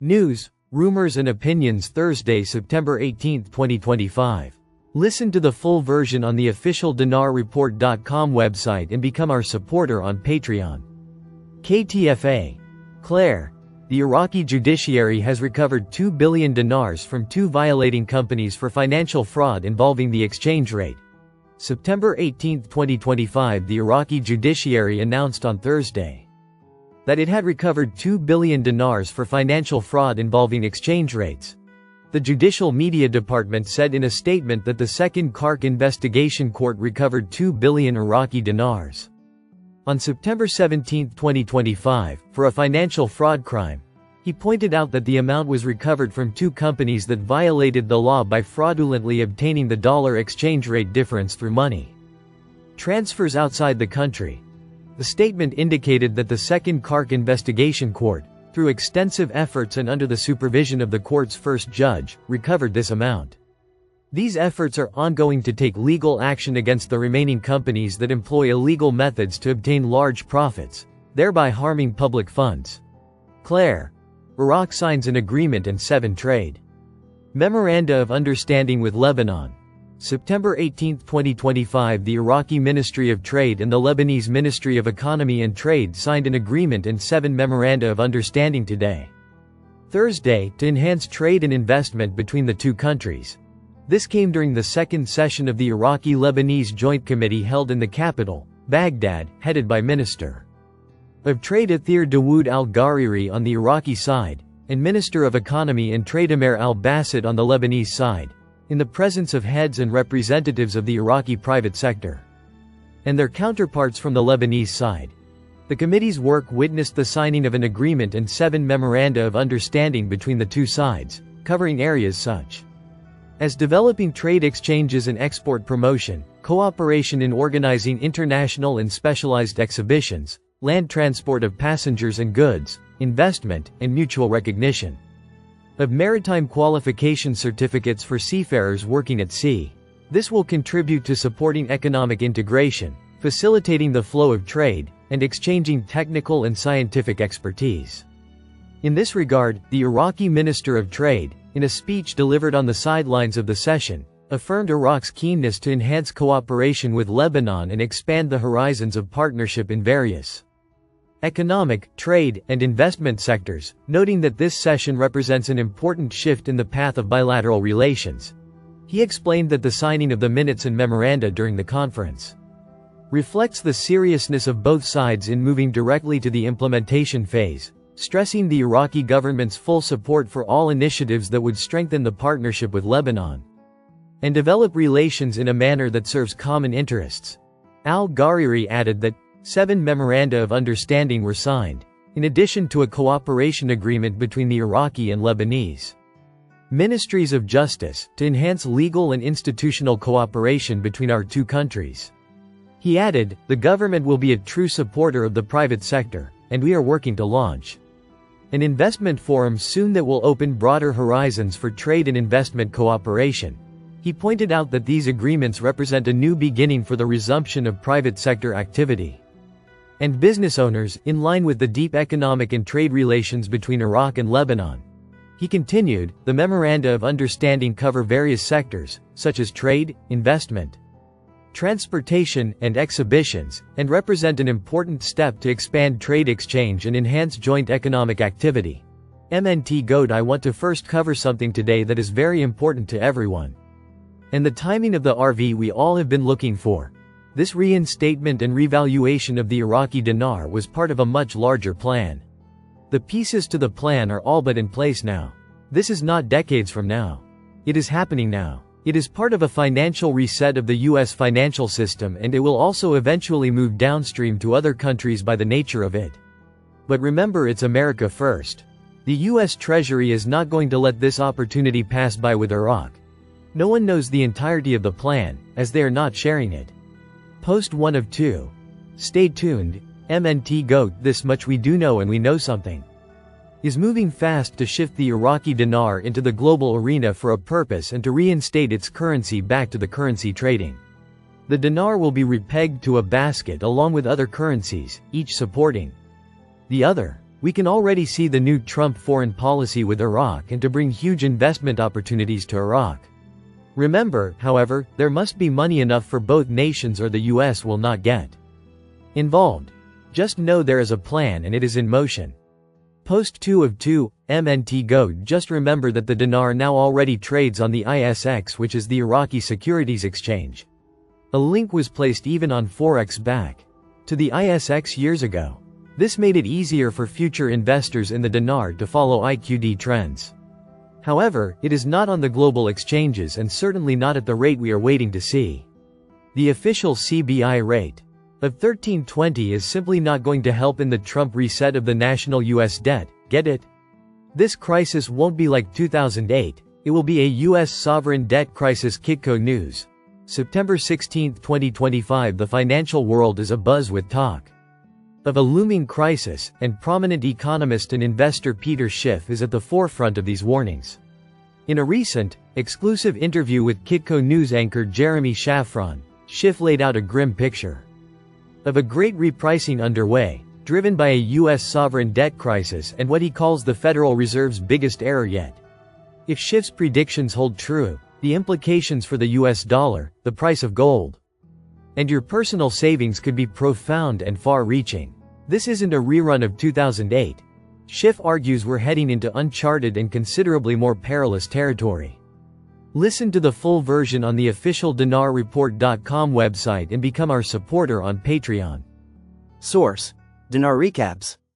News, rumors and opinions Thursday, September 18, 2025. Listen to the full version on the official dinarreport.com website and become our supporter on Patreon. KTFA. Claire. The Iraqi judiciary has recovered 2 billion dinars from 2 violating companies for financial fraud involving the exchange rate. September 18, 2025. The Iraqi judiciary announced on Thursday that it had recovered 2 billion dinars for financial fraud involving exchange rates. The Judicial Media Department said in a statement that the Second Kark Investigation Court recovered 2 billion Iraqi dinars on September 17, 2025, for a financial fraud crime. He pointed out that the amount was recovered from 2 companies that violated the law by fraudulently obtaining the dollar exchange rate difference through money transfers outside the country. The statement indicated that the Second Kark Investigation Court, through extensive efforts and under the supervision of the court's first judge, recovered this amount. These efforts are ongoing to take legal action against the remaining companies that employ illegal methods to obtain large profits, thereby harming public funds. Claire. Iraq signs an agreement and 7 trade memoranda of understanding with Lebanon. September 18, 2025. The Iraqi Ministry of Trade and the Lebanese Ministry of Economy and Trade signed an agreement and 7 memoranda of understanding today, Thursday, to enhance trade and investment between the 2 countries. This came during the second session of the Iraqi-Lebanese Joint Committee held in the capital, Baghdad, headed by Minister of Trade Athir Dawood al-Ghariri on the Iraqi side, and Minister of Economy and Trade Amer al-Basit on the Lebanese side, in the presence of heads and representatives of the Iraqi private sector and their counterparts from the Lebanese side. The committee's work witnessed the signing of an agreement and 7 memoranda of understanding between the 2 sides, covering areas such as developing trade exchanges and export promotion, cooperation in organizing international and specialized exhibitions, land transport of passengers and goods, investment, and mutual recognition of maritime qualification certificates for seafarers working at sea. This will contribute to supporting economic integration, facilitating the flow of trade, and exchanging technical and scientific expertise. In this regard, the Iraqi Minister of Trade, in a speech delivered on the sidelines of the session, affirmed Iraq's keenness to enhance cooperation with Lebanon and expand the horizons of partnership in various economic, trade, and investment sectors, noting that this session represents an important shift in the path of bilateral relations. He explained that the signing of the minutes and memoranda during the conference reflects the seriousness of both sides in moving directly to the implementation phase, stressing the Iraqi government's full support for all initiatives that would strengthen the partnership with Lebanon and develop relations in a manner that serves common interests. Al-Ghariri added that 7 memoranda of understanding were signed, in addition to a cooperation agreement between the Iraqi and Lebanese ministries of justice, to enhance legal and institutional cooperation between our 2 countries. He added, the government will be a true supporter of the private sector, and we are working to launch an investment forum soon that will open broader horizons for trade and investment cooperation. He pointed out that these agreements represent a new beginning for the resumption of private sector activity and business owners, in line with the deep economic and trade relations between Iraq and Lebanon. He continued, the memoranda of understanding cover various sectors, such as trade, investment, transportation, and exhibitions, and represent an important step to expand trade exchange and enhance joint economic activity. MNT Goat. I want to first cover something today that is very important to everyone, and the timing of the RV we all have been looking for. This reinstatement and revaluation of the Iraqi dinar was part of a much larger plan. The pieces to the plan are all but in place now. This is not decades from now. It is happening now. It is part of a financial reset of the U.S. financial system, and it will also eventually move downstream to other countries by the nature of it. But remember, it's America first. The U.S. Treasury is not going to let this opportunity pass by with Iraq. No one knows the entirety of the plan, as they are not sharing it. Post 1 of 2. Stay tuned. MNT Goat. This much we do know, and we know something is moving fast to shift the Iraqi dinar into the global arena for a purpose and to reinstate its currency back to the currency trading. The dinar will be repegged to a basket along with other currencies, each supporting the other. We can already see the new Trump foreign policy with Iraq and to bring huge investment opportunities to Iraq. Remember, however, there must be money enough for both nations or the US will not get involved. Just know there is a plan and it is in motion. Post 2 of 2, MNT Go. Just remember that the dinar now already trades on the ISX, which is the Iraqi Securities Exchange. A link was placed even on Forex back to the ISX years ago. This made it easier for future investors in the dinar to follow IQD trends. However, it is not on the global exchanges and certainly not at the rate we are waiting to see. The official CBI rate of 1320 is simply not going to help in the Trump reset of the national US debt, get it? This crisis won't be like 2008, it will be a US sovereign debt crisis. Kitco News. September 16, 2025. The financial world is abuzz with talk of a looming crisis, and prominent economist and investor Peter Schiff is at the forefront of these warnings. In a recent, exclusive interview with Kitco News anchor Jeremy Shafron, Schiff laid out a grim picture of a great repricing underway, driven by a U.S. sovereign debt crisis and what he calls the Federal Reserve's biggest error yet. If Schiff's predictions hold true, the implications for the U.S. dollar, the price of gold, and your personal savings could be profound and far-reaching. This isn't a rerun of 2008. Schiff argues we're heading into uncharted and considerably more perilous territory. Listen to the full version on the official dinarreport.com website and become our supporter on Patreon. Source: Dinar Recaps.